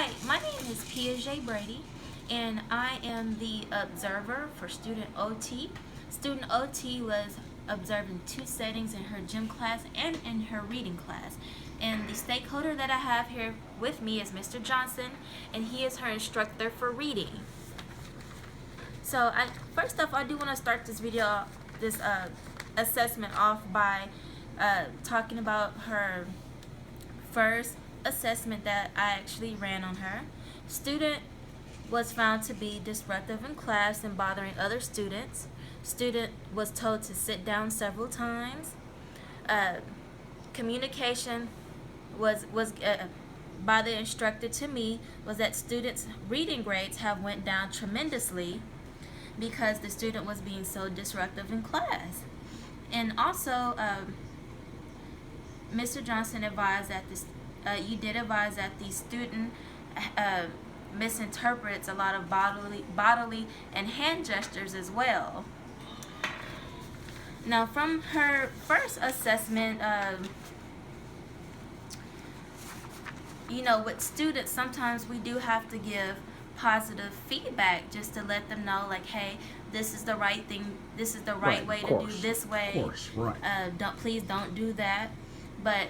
Hi, my name is Piaget Brady, and I am the observer for Student OT. Student OT was observing two settings in her gym class and in her reading class. And the stakeholder that I have here with me is Mr. Johnson, and he is her instructor for reading. So, first off, I do want to start this assessment off by talking about her first assessment that I actually ran on her. Student was found to be disruptive in class and bothering other students. Student was told to sit down several times. Uh, Communication was by the instructor to me was that students' reading grades have went down tremendously because the student was being so disruptive in class. And also, Mr. Johnson advised that you did advise that the student misinterprets a lot of bodily and hand gestures as well. Now, from her first assessment, with students, sometimes we do have to give positive feedback just to let them know, like, hey, this is the right thing, this is the right way to do this way. Of course, right. Please don't do that. But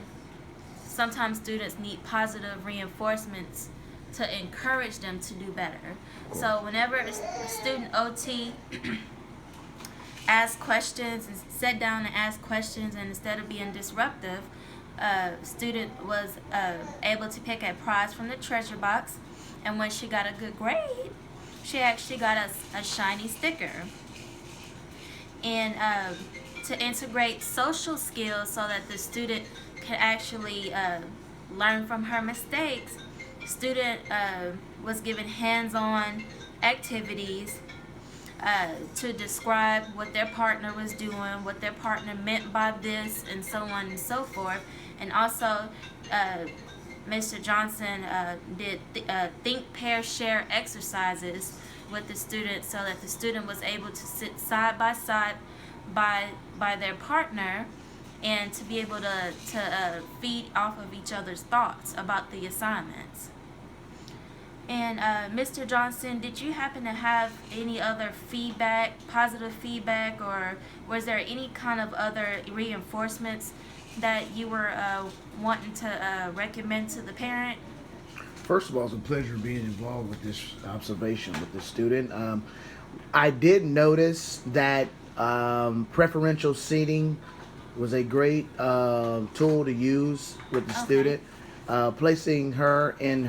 sometimes students need positive reinforcements to encourage them to do better. So whenever a student OT asks questions and sit down and ask questions, and instead of being disruptive, student was able to pick a prize from the treasure box, and when she got a good grade, she actually got a shiny sticker. And to integrate social skills so that the student can actually learn from her mistakes, student was given hands-on activities to describe what their partner was doing, what their partner meant by this, and so on and so forth. And also, Mr. Johnson did think, pair, share exercises with the student so that the student was able to sit side by side by their partner and to be able to feed off of each other's thoughts about the assignments. And Mr. Johnson, did you happen to have any other feedback, positive feedback, or was there any kind of other reinforcements that you were wanting to recommend to the parent? First of all, it's a pleasure being involved with this observation with the student. I did notice that preferential seating was a great tool to use with the student. Placing her in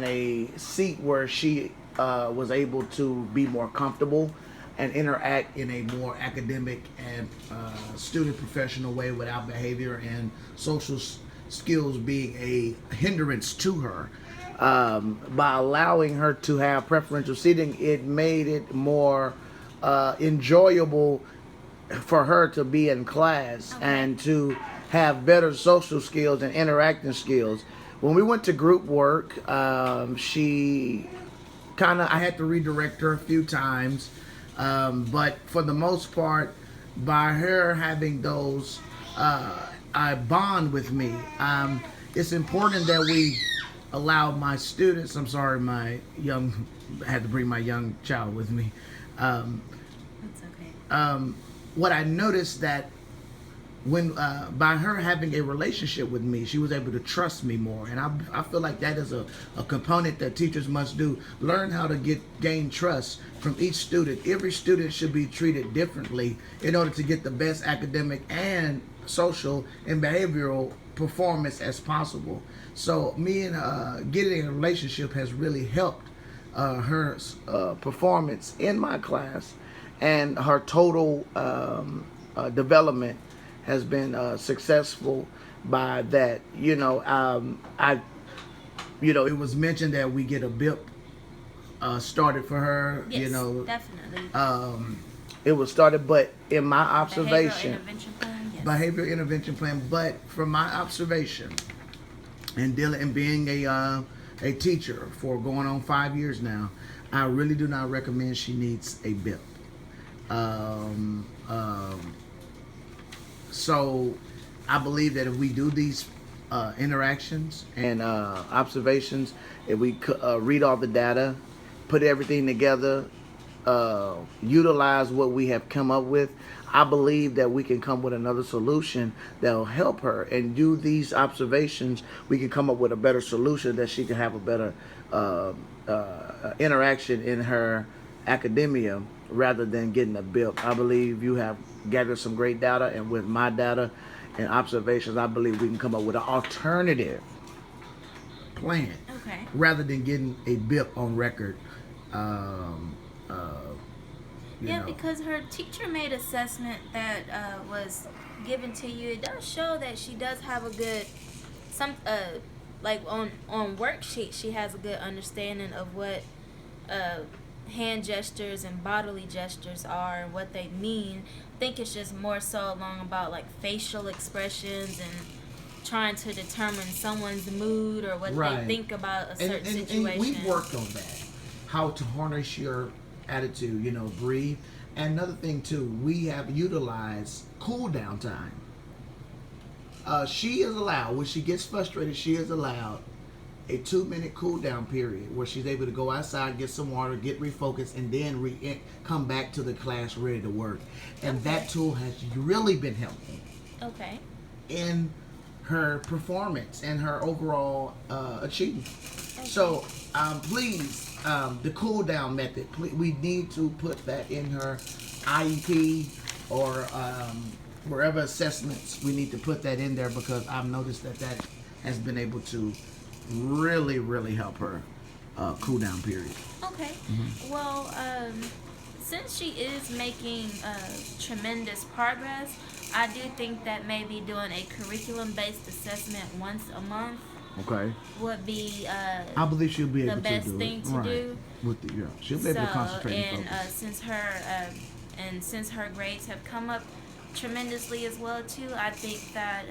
a seat where she was able to be more comfortable and interact in a more academic and student professional way without behavior and social skills being a hindrance to her. By allowing her to have preferential seating, it made it more enjoyable for her to be in class and to have better social skills and interacting skills. When we went to group work, she I had to redirect her a few times, but for the most part, by her having those, I bond with me. It's important that we allow my students, I had to bring my young child with me. That's okay. What I noticed that when by her having a relationship with me, she was able to trust me more, and I feel like that is a component that teachers must do. Learn how to gain trust from each student. Every student should be treated differently in order to get the best academic and social and behavioral performance as possible. So me and getting a relationship has really helped her performance in my class, and her total development has been successful by that. It was mentioned that we get a BIP started for her. Yes, definitely. It was started, but in my observation, behavioral intervention plan, yes. But from my observation and being a teacher for going on 5 years now, I really do not recommend she needs a BIP. So I believe that if we do these interactions and observations. If we read all the data, put everything together, utilize what we have come up with, I believe that we can come with another solution that will help her. And do these observations, we can come up with a better solution that she can have a better interaction in her academia rather than getting a bip. I believe you have gathered some great data, and with my data and observations, I believe we can come up with an alternative plan rather than getting a bip on record. Because her teacher made assessment that was given to you. It does show that she does have a good like on worksheet. She has a good understanding of what hand gestures and bodily gestures are and what they mean. I think it's just more so along about like facial expressions and trying to determine someone's mood or what they think about a certain situation. And we've worked on that, how to harness your attitude, breathe. And another thing too, we have utilized cool down time. She is allowed, when she gets frustrated, she is allowed a 2-minute cool down period where she's able to go outside, get some water, get refocused, and then come back to the class ready to work. And that tool has really been helpful in her performance and her overall achievement. So please, the cool down method, we need to put that in her IEP or wherever assessments, we need to put that in there, because I've noticed that has been able to really, really help her cool down period. Well, since she is making tremendous progress, I do think that maybe doing a curriculum-based assessment once a month would be I believe she'll be able the best thing to do. She'll be able to concentrate and since her grades have come up tremendously as well too, I think that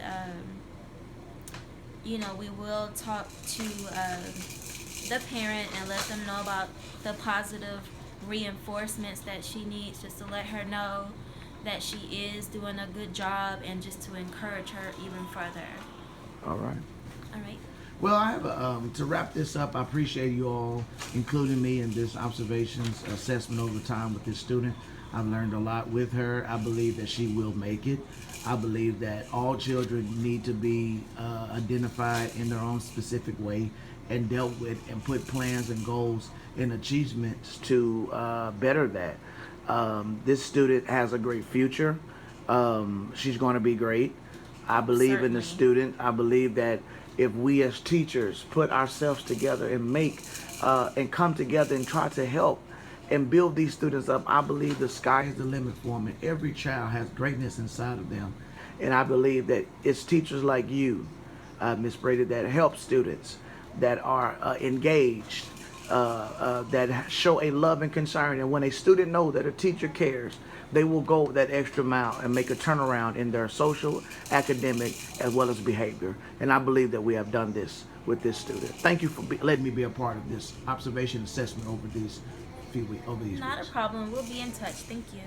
we will talk to the parent and let them know about the positive reinforcements that she needs, just to let her know that she is doing a good job and just to encourage her even further. All right. Well, I have to wrap this up. I appreciate you all including me in this observations assessment over time with this student. I've learned a lot with her. I believe that she will make it. I believe that all children need to be identified in their own specific way and dealt with, and put plans and goals and achievements to better that. This student has a great future. She's going to be great. I believe in the student. I believe that if we as teachers put ourselves together and and come together and try to help and build these students up, I believe the sky is the limit for them, and every child has greatness inside of them. And I believe that it's teachers like you, Ms. Brady, that help students, that are engaged, that show a love and concern. And when a student knows that a teacher cares, they will go that extra mile and make a turnaround in their social, academic, as well as behavior. And I believe that we have done this with this student. Thank you for letting me be a part of this observation assessment over these few weeks. Not a problem. We'll be in touch. Thank you.